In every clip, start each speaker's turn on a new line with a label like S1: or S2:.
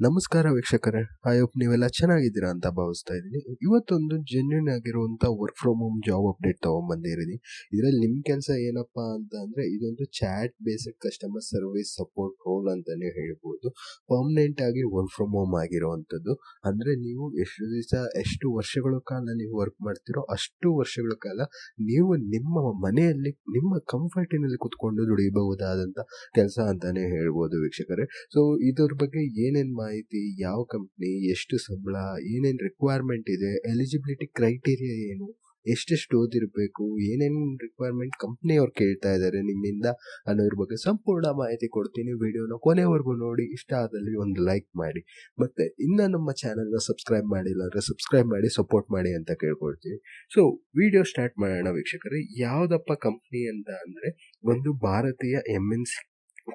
S1: ನಮಸ್ಕಾರ ವೀಕ್ಷಕರೇ, I hope ನೀವೆಲ್ಲ ಚೆನ್ನಾಗಿದ್ದೀರಾ ಅಂತ ಭಾವಿಸ್ತಾ ಇದ್ದೀನಿ. ಇವತ್ತೊಂದು ಜೆನ್ಯೂನ್ ಆಗಿರುವಂಥ work from home job update ತೊಗೊಂಬಂದಿದ್ದೀನಿ. ಇದರಲ್ಲಿ ನಿಮ್ಮ ಕೆಲಸ ಏನಪ್ಪ ಅಂತ ಅಂದರೆ, ಇದೊಂದು chat based customer service support role ಅಂತಲೇ ಹೇಳ್ಬೋದು. ಪರ್ಮನೆಂಟ್ ಆಗಿ ವರ್ಕ್ ಫ್ರಮ್ ಹೋಮ್ ಆಗಿರುವಂಥದ್ದು. ಅಂದರೆ ನೀವು ಎಷ್ಟು ದಿವಸ, ಎಷ್ಟು ವರ್ಷಗಳ ಕಾಲ ನೀವು ವರ್ಕ್ ಮಾಡ್ತೀರೋ ಅಷ್ಟು ವರ್ಷಗಳ ಕಾಲ ನೀವು ನಿಮ್ಮ ಮನೆಯಲ್ಲಿ ನಿಮ್ಮ ಕಂಫರ್ಟಿನಲ್ಲಿ ಕುತ್ಕೊಂಡು ದುಡಿಯಬಹುದಾದಂಥ ಕೆಲಸ ಅಂತಲೇ ಹೇಳ್ಬೋದು ವೀಕ್ಷಕರೇ. ಸೊ ಇದ್ರ ಬಗ್ಗೆ ಏನೇನು ಮಾಹಿತಿ, ಯಾವ ಕಂಪ್ನಿ, ಎಷ್ಟು ಸಂಬಳ, ಏನೇನು ರಿಕ್ವೈರ್ಮೆಂಟ್ ಇದೆ, ಎಲಿಜಿಬಿಲಿಟಿ ಕ್ರೈಟೀರಿಯಾ ಏನು, ಎಷ್ಟೆಷ್ಟು ಓದಿರಬೇಕು, ಏನೇನು ರಿಕ್ವೈರ್ಮೆಂಟ್ ಕಂಪ್ನಿಯವ್ರು ಕೇಳ್ತಾ ಇದ್ದಾರೆ ನಿಮ್ಮಿಂದ ಅನ್ನೋದ್ರ ಬಗ್ಗೆ ಸಂಪೂರ್ಣ ಮಾಹಿತಿ ಕೊಡ್ತೀನಿ. ವಿಡಿಯೋನ ಕೊನೆವರೆಗೂ ನೋಡಿ. ಇಷ್ಟ ಆದಲ್ಲಿ ಒಂದು ಲೈಕ್ ಮಾಡಿ, ಮತ್ತೆ ಇನ್ನು ನಮ್ಮ ಚಾನಲ್ನ ಸಬ್ಸ್ಕ್ರೈಬ್ ಮಾಡಿಲ್ಲ ಅಂದರೆ ಸಬ್ಸ್ಕ್ರೈಬ್ ಮಾಡಿ ಸಪೋರ್ಟ್ ಮಾಡಿ ಅಂತ ಕೇಳ್ಕೊಳ್ತೀನಿ. ಸೊ ವಿಡಿಯೋ ಸ್ಟಾರ್ಟ್ ಮಾಡೋಣ ವೀಕ್ಷಕರೇ. ಯಾವುದಪ್ಪ ಕಂಪ್ನಿ ಅಂತ ಅಂದರೆ, ಒಂದು ಭಾರತೀಯ MNC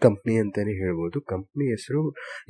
S1: ಕಂಪ್ನಿ ಅಂತಲೇ ಹೇಳ್ಬೋದು. ಕಂಪ್ನಿ ಹೆಸರು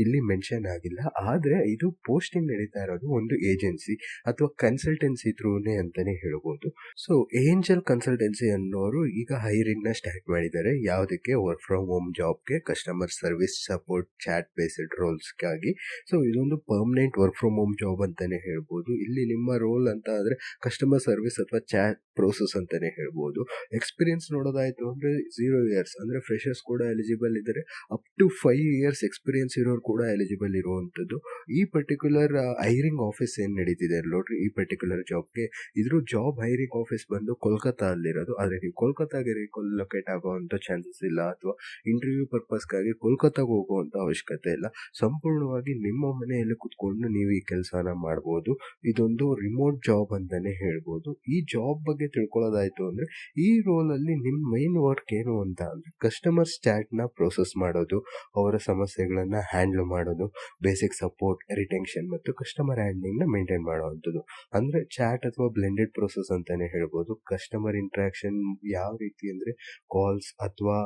S1: ಇಲ್ಲಿ ಮೆನ್ಷನ್ ಆಗಿಲ್ಲ, ಆದರೆ ಇದು ಪೋಸ್ಟಿಂಗ್ ನಡೀತಾ ಇರೋದು ಒಂದು ಏಜೆನ್ಸಿ ಅಥವಾ ಕನ್ಸಲ್ಟೆನ್ಸಿ ಥ್ರೂನೇ ಅಂತಲೇ ಹೇಳ್ಬೋದು. ಸೊ ಏಂಜಲ್ ಕನ್ಸಲ್ಟೆನ್ಸಿ ಅನ್ನೋರು ಈಗ ಹೈರಿಂಗ್ನ ಸ್ಟಾರ್ಟ್ ಮಾಡಿದ್ದಾರೆ. ಯಾವುದಕ್ಕೆ? ವರ್ಕ್ ಫ್ರಮ್ ಹೋಮ್ ಜಾಬ್ಗೆ, customer service support chat based ರೋಲ್ಸ್ಗಾಗಿ. ಸೊ ಇದೊಂದು permanent work from home job ಅಂತಲೇ ಹೇಳ್ಬೋದು. ಇಲ್ಲಿ ನಿಮ್ಮ ರೋಲ್ ಅಂತ ಅಂದರೆ ಕಸ್ಟಮರ್ ಸರ್ವಿಸ್ ಅಥವಾ ಚಾಟ್ ಪ್ರೋಸೆಸ್ ಅಂತಲೇ ಹೇಳ್ಬೋದು. ಎಕ್ಸ್ಪೀರಿಯನ್ಸ್ ನೋಡೋದಾಯಿತು ಅಂದರೆ 0 years ಅಂದರೆ ಫ್ರೆಷರ್ಸ್ ಕೂಡ ಎಲಿಜಿಬಲ್ ಇದ್ದಾರೆ. ಅಪ್ ಟು 5 years ಎಕ್ಸ್ಪೀರಿಯನ್ಸ್ ಇರೋರು ಕೂಡ ಎಲಿಜಿಬಲ್ ಇರುವಂಥದ್ದು. ಈ ಪರ್ಟಿಕ್ಯುಲರ್ ಹೈರಿಂಗ್ ಆಫೀಸ್ ಏನು ನಡೀತಿದೆ ನೋಡ್ರಿ, ಈ ಪರ್ಟಿಕ್ಯುಲರ್ ಜಾಬ್ಗೆ ಇದ್ರ ಜಾಬ್ ಹೈರಿಂಗ್ ಆಫೀಸ್ ಬಂದು ಕೋಲ್ಕತ್ತಾ ಅಲ್ಲಿರೋದು. ಆದರೆ ನೀವು ಕೋಲ್ಕತ್ತಾಗೆ ಲೊಕೇಟ್ ಆಗುವಂಥ ಚಾನ್ಸಸ್ ಇಲ್ಲ, ಅಥವಾ ಇಂಟರ್ವ್ಯೂ ಪರ್ಪಸ್ಗಾಗಿ ಕೋಲ್ಕತ್ತಾಗೆ ಹೋಗುವಂಥ ಅವಶ್ಯಕತೆ ಇಲ್ಲ. ಸಂಪೂರ್ಣವಾಗಿ ನಿಮ್ಮ ಮನೆಯಲ್ಲಿ ಕುತ್ಕೊಂಡು ನೀವು ಈ ಕೆಲಸನ ಮಾಡ್ಬೋದು. ಇದೊಂದು ರಿಮೋಟ್ ಜಾಬ್ ಅಂತಲೇ ಹೇಳ್ಬೋದು. ಈ ಜಾಬ್ ಬಗ್ಗೆ ತಿಳ್ಕೊಳ್ಳೋದಾಯಿತು ಅಂದರೆ, ಈ ರೋಲಲ್ಲಿ ನಿಮ್ಮ ಮೈನ್ ವರ್ಕ್ ಏನು ಅಂತ ಅಂದರೆ ಕಸ್ಟಮರ್ಸ್ ಚಾಟ್ನ ಪ್ರೋಸೆಸ್ ಮಾಡೋದು, ಅವರ ಸಮಸ್ಯೆಗಳನ್ನು ಹ್ಯಾಂಡಲ್ ಮಾಡೋದು, ಬೇಸಿಕ್ ಸಪೋರ್ಟ್, ರಿಟೆನ್ಷನ್ ಮತ್ತು ಕಸ್ಟಮರ್ ಹ್ಯಾಂಡ್ಲಿಂಗ್ನ ಮೇಂಟೈನ್ ಮಾಡುವಂಥದ್ದು. ಅಂದರೆ ಚಾಟ್ ಅಥವಾ ಬ್ಲೆಂಡೆಡ್ ಪ್ರೋಸೆಸ್ ಅಂತಲೇ ಹೇಳ್ಬೋದು. ಕಸ್ಟಮರ್ ಇಂಟ್ರಾಕ್ಷನ್ ಯಾವ ರೀತಿ ಅಂದರೆ ಕಾಲ್ಸ್ ಅಥವಾ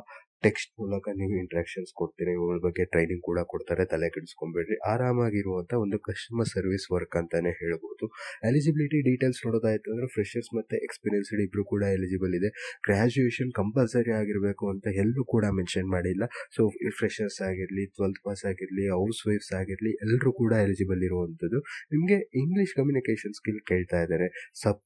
S1: ಟೆಕ್ಸ್ಟ್ ಮೂಲಕ ನೀವು ಇಂಟ್ರಾಕ್ಷನ್ಸ್ ಕೊಡ್ತೀರಿ. ಇವ್ರ ಬಗ್ಗೆ ಟ್ರೈನಿಂಗ್ ಕೂಡ ಕೊಡ್ತಾರೆ, ತಲೆ ಕೆಡಿಸ್ಕೊಂಬೇಡ್ರಿ. ಆರಾಮಾಗಿರುವಂಥ ಒಂದು ಕಸ್ಟಮರ್ ಸರ್ವಿಸ್ ವರ್ಕ್ ಅಂತಲೇ ಹೇಳ್ಬೋದು. ಎಲಿಜಿಬಿಲಿಟಿ ಡೀಟೇಲ್ಸ್ ನೋಡೋದಾಯಿತು ಅಂದರೆ ಫ್ರೆಷರ್ಸ್ ಮತ್ತು ಎಕ್ಸ್ಪೀರಿಯನ್ಸ್ಡ್ ಇಬ್ಬರು ಕೂಡ ಎಲಿಜಿಬಲ್ ಇದೆ. ಗ್ರ್ಯಾಜುಯೇಷನ್ ಕಂಪಲ್ಸರಿ ಆಗಿರಬೇಕು ಅಂತ ಎಲ್ಲೂ ಕೂಡ ಮೆನ್ಷನ್ ಮಾಡಿಲ್ಲ. ಸೊ ಫ್ರೆಷರ್ಸ್ ಆಗಿರಲಿ, 12th ಪಾಸ್ ಆಗಿರಲಿ, ಹೌಸ್ ವೈಫ್ಸ್ ಆಗಿರಲಿ, ಎಲ್ಲರೂ ಕೂಡ ಎಲಿಜಿಬಲ್ ಇರುವಂಥದ್ದು. ನಿಮಗೆ ಇಂಗ್ಲೀಷ್ ಕಮ್ಯುನಿಕೇಷನ್ ಸ್ಕಿಲ್ ಕೇಳ್ತಾ ಇದ್ದಾರೆ,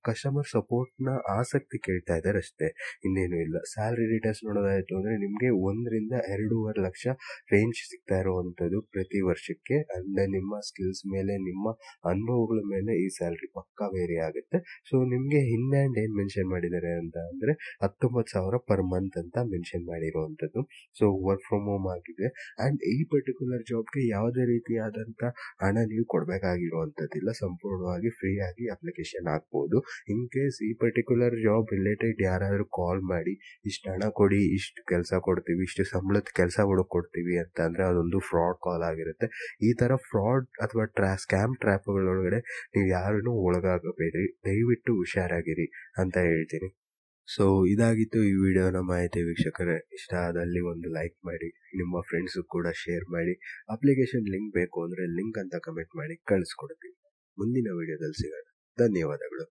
S1: ಕಸ್ಟಮರ್ ಸಪೋರ್ಟ್ನ ಆಸಕ್ತಿ ಕೇಳ್ತಾ ಇದ್ದಾರೆ ಅಷ್ಟೇ, ಇನ್ನೇನು ಇಲ್ಲ. ಸ್ಯಾಲ್ರಿ ಡೀಟೇಲ್ಸ್ ನೋಡೋದಾಯಿತು ಅಂದರೆ ನಿಮಗೆ 1 ರಿಂದ 2.5 ಲಕ್ಷ ರೇಂಜ್ ಸಿಗ್ತಾ ಇರುವಂಥದ್ದು ಪ್ರತಿ ವರ್ಷಕ್ಕೆ. ಅಂದರೆ ನಿಮ್ಮ ಸ್ಕಿಲ್ಸ್ ಮೇಲೆ, ನಿಮ್ಮ ಅನುಭವಗಳ ಮೇಲೆ ಈ ಸ್ಯಾಲ್ರಿ ಪಕ್ಕಾ ವೇರಿ ಆಗುತ್ತೆ. ಸೊ ನಿಮಗೆ ಇನ್ ಹ್ಯಾಂಡ್ ಏನು ಮೆನ್ಷನ್ ಮಾಡಿದ್ದಾರೆ ಅಂತ ಅಂದರೆ 19,000 ಪರ್ ಮಂತ್ ಅಂತ ಮೆನ್ಷನ್ ಮಾಡಿರುವಂಥದ್ದು. ಸೊ ವರ್ಕ್ ಫ್ರಮ್ ಹೋಮ್ ಆಗಿದೆ. ಆ್ಯಂಡ್ ಈ ಪರ್ಟಿಕ್ಯುಲರ್ ಜಾಬ್ಗೆ ಯಾವುದೇ ರೀತಿಯಾದಂಥ ಹಣ ನೀವು ಕೊಡಬೇಕಾಗಿರುವಂಥದ್ದಿಲ್ಲ. ಸಂಪೂರ್ಣವಾಗಿ ಫ್ರೀ ಆಗಿ ಅಪ್ಲಿಕೇಶನ್ ಹಾಕ್ಬೋದು. ಇನ್ ಕೇಸ್ ಈ ಪರ್ಟಿಕ್ಯುಲರ್ ಜಾಬ್ ರಿಲೇಟೆಡ್ ಯಾರಾದರೂ ಕಾಲ್ ಮಾಡಿ ಇಷ್ಟು ಹಣ ಕೊಡಿ, ಇಷ್ಟು ಕೆಲಸ ಕೊಡ್ತೀವಿ, ಇಷ್ಟು ಸಂಬಳದ ಕೆಲಸ ಕೊಡ್ತೀವಿ ಅಂತ ಅಂದರೆ ಅದೊಂದು ಫ್ರಾಡ್ ಕಾಲ್ ಆಗಿರುತ್ತೆ. ಈ ಥರ ಫ್ರಾಡ್ ಅಥವಾ ಸ್ಕ್ಯಾಮ್ ಟ್ರ್ಯಾಪ್ಗಳೊಳಗಡೆ ನೀವು ಯಾರನ್ನೂ ಒಳಗಾಗಬೇಡಿ, ದಯವಿಟ್ಟು ಹುಷಾರಾಗಿರಿ ಅಂತ ಹೇಳ್ತೀನಿ. ಸೊ ಇದಾಗಿತ್ತು ಈ ವಿಡಿಯೋನ ಮಾಹಿತಿ ವೀಕ್ಷಕರೇ. ಇಷ್ಟ ಆದಲ್ಲಿ ಒಂದು ಲೈಕ್ ಮಾಡಿ, ನಿಮ್ಮ ಫ್ರೆಂಡ್ಸು ಕೂಡ ಶೇರ್ ಮಾಡಿ. ಅಪ್ಲಿಕೇಶನ್ ಲಿಂಕ್ ಬೇಕು ಅಂದರೆ ಲಿಂಕ್ ಅಂತ ಕಮೆಂಟ್ ಮಾಡಿ ಕಳಿಸ್ಕೊಡ್ತೀನಿ. ಮುಂದಿನ ವಿಡಿಯೋದಲ್ಲಿ ಸಿಗೋಣ. ಧನ್ಯವಾದಗಳು.